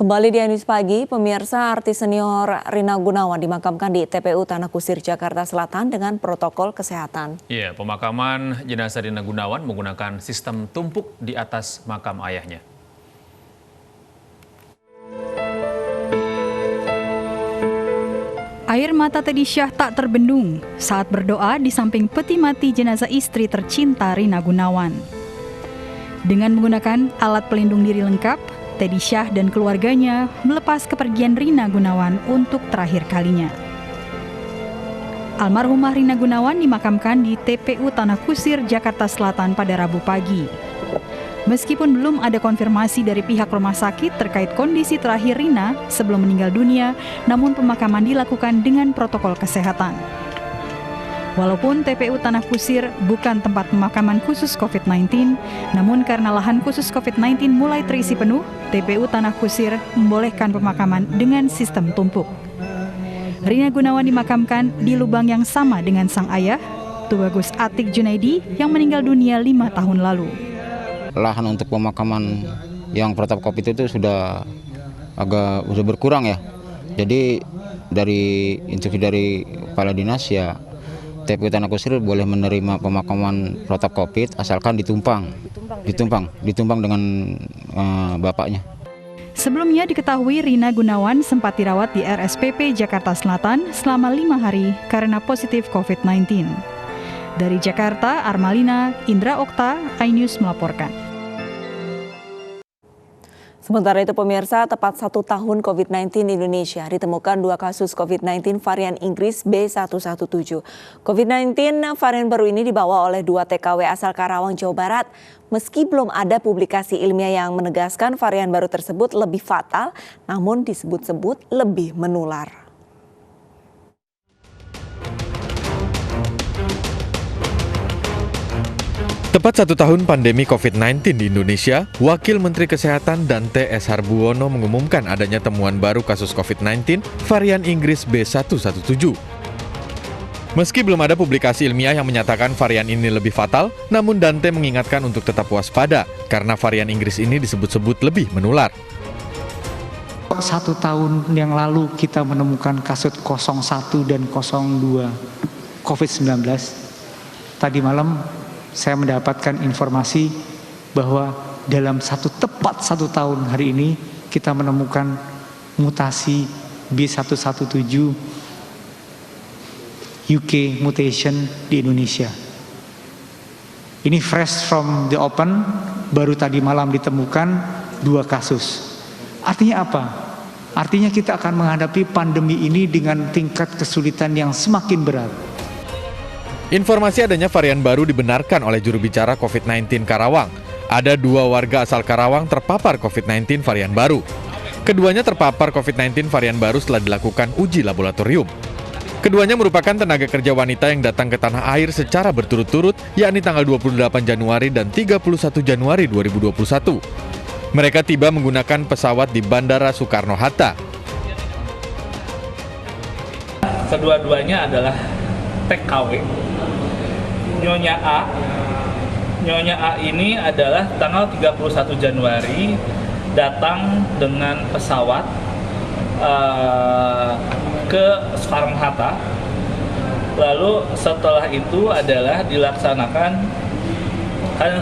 Kembali di News Pagi, pemirsa, artis senior Rina Gunawan dimakamkan di TPU Tanah Kusir, Jakarta Selatan dengan protokol kesehatan. Iya, pemakaman jenazah Rina Gunawan menggunakan sistem tumpuk di atas makam ayahnya. Air mata Teddy Syah tak terbendung saat berdoa di samping peti mati jenazah istri tercinta Rina Gunawan. Dengan menggunakan alat pelindung diri lengkap, Teddy Syah dan keluarganya melepas kepergian Rina Gunawan untuk terakhir kalinya. Almarhumah Rina Gunawan dimakamkan di TPU Tanah Kusir, Jakarta Selatan pada Rabu pagi. Meskipun belum ada konfirmasi dari pihak rumah sakit terkait kondisi terakhir Rina sebelum meninggal dunia, namun pemakaman dilakukan dengan protokol kesehatan. Walaupun TPU Tanah Kusir bukan tempat pemakaman khusus COVID-19, namun karena lahan khusus COVID-19 mulai terisi penuh, TPU Tanah Kusir membolehkan pemakaman dengan sistem tumpuk. Rina Gunawan dimakamkan di lubang yang sama dengan sang ayah, Tubagus Atik Junaidi, yang meninggal dunia 5 tahun lalu. Lahan untuk pemakaman yang protap COVID itu sudah berkurang ya. Jadi dari instruksi dari Kepala Dinas ya, TPU Tanah Kusir boleh menerima pemakaman protap COVID asalkan ditumpang dengan bapaknya. Sebelumnya diketahui Rina Gunawan sempat dirawat di RSPP Jakarta Selatan selama 5 hari karena positif COVID-19. Dari Jakarta, Armalina, Indra Okta, iNews melaporkan. Sementara itu pemirsa, tepat 1 tahun COVID-19 di Indonesia ditemukan 2 kasus COVID-19 varian Inggris B117. COVID-19 varian baru ini dibawa oleh 2 TKW asal Karawang, Jawa Barat. Meski belum ada publikasi ilmiah yang menegaskan varian baru tersebut lebih fatal, namun disebut-sebut lebih menular. Tepat 1 tahun pandemi COVID-19 di Indonesia, Wakil Menteri Kesehatan Dante S. Harbuono mengumumkan adanya temuan baru kasus COVID-19 varian Inggris B117. Meski belum ada publikasi ilmiah yang menyatakan varian ini lebih fatal, namun Dante mengingatkan untuk tetap waspada karena varian Inggris ini disebut-sebut lebih menular. 1 tahun yang lalu kita menemukan kasus 01 dan 02 COVID-19. Tadi malam saya mendapatkan informasi bahwa dalam tepat 1 tahun hari ini kita menemukan mutasi B117 UK mutation di Indonesia. Ini fresh from the open, baru tadi malam ditemukan 2 kasus. Artinya apa? Artinya kita akan menghadapi pandemi ini dengan tingkat kesulitan yang semakin berat. Informasi adanya varian baru dibenarkan oleh juru bicara COVID-19 Karawang. Ada 2 warga asal Karawang terpapar COVID-19 varian baru. Keduanya terpapar COVID-19 varian baru setelah dilakukan uji laboratorium. Keduanya merupakan tenaga kerja wanita yang datang ke tanah air secara berturut-turut, yakni tanggal 28 Januari dan 31 Januari 2021. Mereka tiba menggunakan pesawat di Bandara Soekarno-Hatta. Kedua-duanya adalah TKW. Nyonya A ini adalah tanggal 31 Januari datang dengan pesawat ke Soekarno-Hatta. Lalu setelah itu adalah dilaksanakan,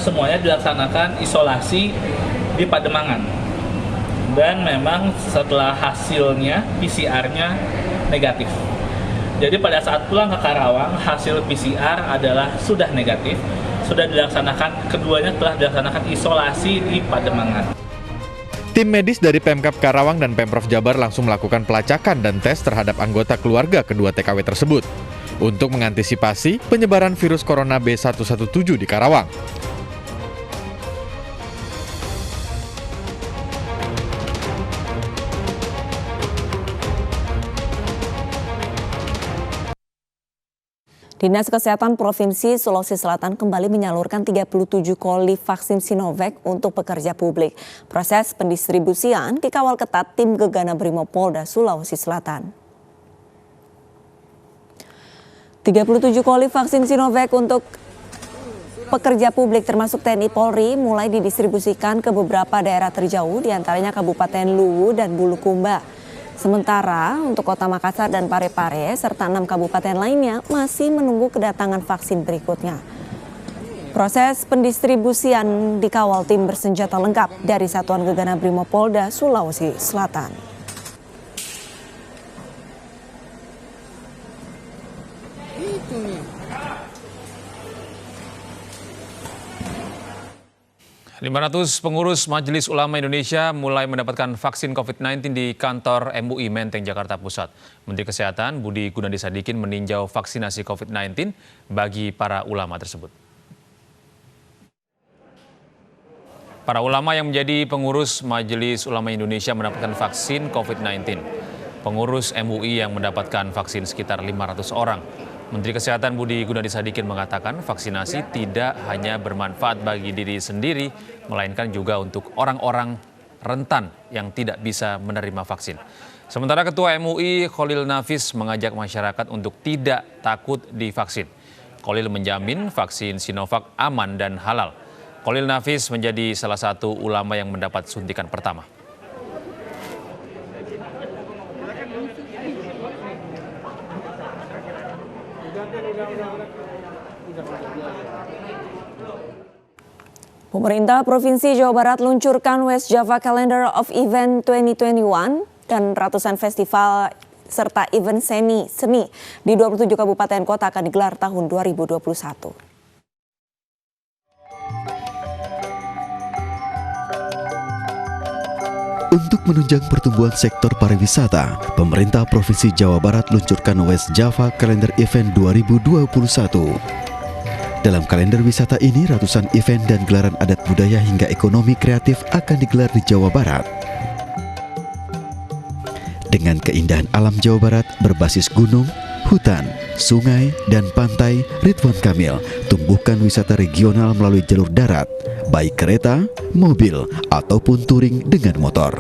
semuanya dilaksanakan isolasi di Pademangan. Dan memang setelah hasilnya PCR-nya negatif. Jadi pada saat pulang ke Karawang, hasil PCR adalah sudah negatif, keduanya telah dilaksanakan isolasi di Pademangan. Tim medis dari Pemkab Karawang dan Pemprov Jabar langsung melakukan pelacakan dan tes terhadap anggota keluarga kedua TKW tersebut untuk mengantisipasi penyebaran virus corona B117 di Karawang. Dinas Kesehatan Provinsi Sulawesi Selatan kembali menyalurkan 37 koli vaksin Sinovac untuk pekerja publik. Proses pendistribusian dikawal ketat tim Gegana Brimopolda Sulawesi Selatan. 37 koli vaksin Sinovac untuk pekerja publik termasuk TNI Polri mulai didistribusikan ke beberapa daerah terjauh, diantaranya Kabupaten Luwu dan Bulukumba. Sementara untuk Kota Makassar dan Parepare serta 6 kabupaten lainnya masih menunggu kedatangan vaksin berikutnya. Proses pendistribusian dikawal tim bersenjata lengkap dari Satuan Gegana Brimopolda, Sulawesi Selatan. Lima 500 pengurus Majelis Ulama Indonesia mulai mendapatkan vaksin COVID-19 di kantor MUI Menteng, Jakarta Pusat. Menteri Kesehatan Budi Gunadi Sadikin meninjau vaksinasi COVID-19 bagi para ulama tersebut. Para ulama yang menjadi pengurus Majelis Ulama Indonesia mendapatkan vaksin COVID-19. Pengurus MUI yang mendapatkan vaksin sekitar 500 orang. Menteri Kesehatan Budi Gunadi Sadikin mengatakan vaksinasi tidak hanya bermanfaat bagi diri sendiri, melainkan juga untuk orang-orang rentan yang tidak bisa menerima vaksin. Sementara Ketua MUI Khalil Nafis mengajak masyarakat untuk tidak takut divaksin. Khalil menjamin vaksin Sinovac aman dan halal. Khalil Nafis menjadi salah satu ulama yang mendapat suntikan pertama. Pemerintah Provinsi Jawa Barat luncurkan West Java Calendar of Event 2021 dan ratusan festival serta event seni di 27 kabupaten kota akan digelar tahun 2021. Untuk menunjang pertumbuhan sektor pariwisata, pemerintah Provinsi Jawa Barat luncurkan West Java Calendar Event 2021. Dalam kalender wisata ini, ratusan event dan gelaran adat budaya hingga ekonomi kreatif akan digelar di Jawa Barat. Dengan keindahan alam Jawa Barat berbasis gunung, hutan, sungai, dan pantai, Ridwan Kamil tumbuhkan wisata regional melalui jalur darat, baik kereta, mobil, ataupun touring dengan motor.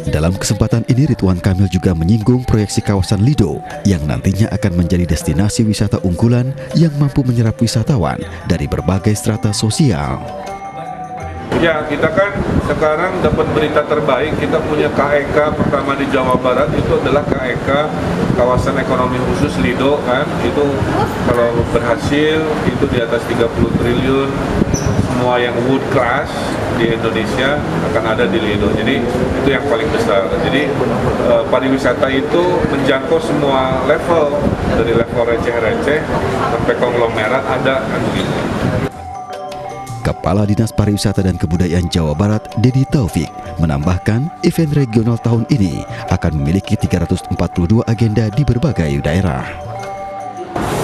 Dalam kesempatan ini, Ridwan Kamil juga menyinggung proyeksi kawasan Lido yang nantinya akan menjadi destinasi wisata unggulan yang mampu menyerap wisatawan dari berbagai strata sosial. Ya, kita kan sekarang dapat berita terbaik, kita punya KEK pertama di Jawa Barat, itu adalah KEK Kawasan Ekonomi Khusus Lido kan, itu kalau berhasil itu di atas 30 triliun, semua yang wood class di Indonesia akan ada di Lido, jadi itu yang paling besar. Jadi pariwisata itu menjangkau semua level, dari level receh-receh sampai konglomerat ada kan begitu. Kepala Dinas Pariwisata dan Kebudayaan Jawa Barat, Dedi Taufik, menambahkan event regional tahun ini akan memiliki 342 agenda di berbagai daerah.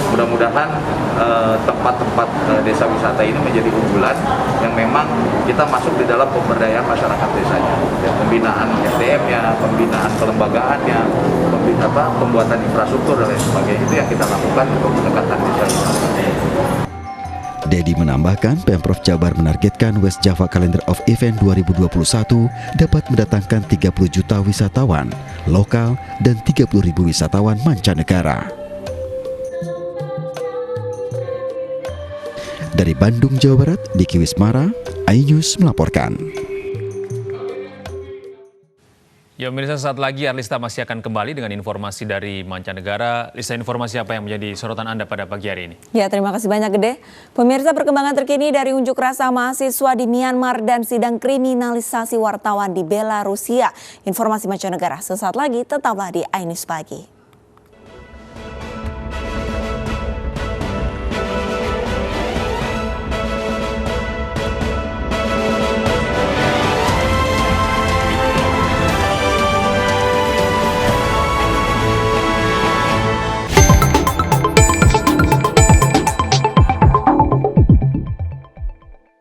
Mudah-mudahan tempat-tempat desa wisata ini menjadi unggulan yang memang kita masuk di dalam pemberdayaan masyarakat desanya, ya, pembinaan SDM-nya, pembinaan kelembagaannya, pembuatan infrastruktur dan lain sebagainya, itu yang kita lakukan untuk pendekatan desa wisata. Dedi menambahkan, Pemprov Jabar menargetkan West Java Calendar of Event 2021 dapat mendatangkan 30 juta wisatawan lokal dan 30.000 wisatawan mancanegara. Dari Bandung, Jawa Barat, Diki Wismara, iNews melaporkan. Ya, pemirsa, saat lagi Arlista masih akan kembali dengan informasi dari mancanegara. Lista informasi apa yang menjadi sorotan Anda pada pagi hari ini? Ya, terima kasih banyak, Gede. Pemirsa, perkembangan terkini dari unjuk rasa mahasiswa di Myanmar dan sidang kriminalisasi wartawan di Belarusia. Informasi mancanegara sesaat lagi, tetaplah di iNews Pagi.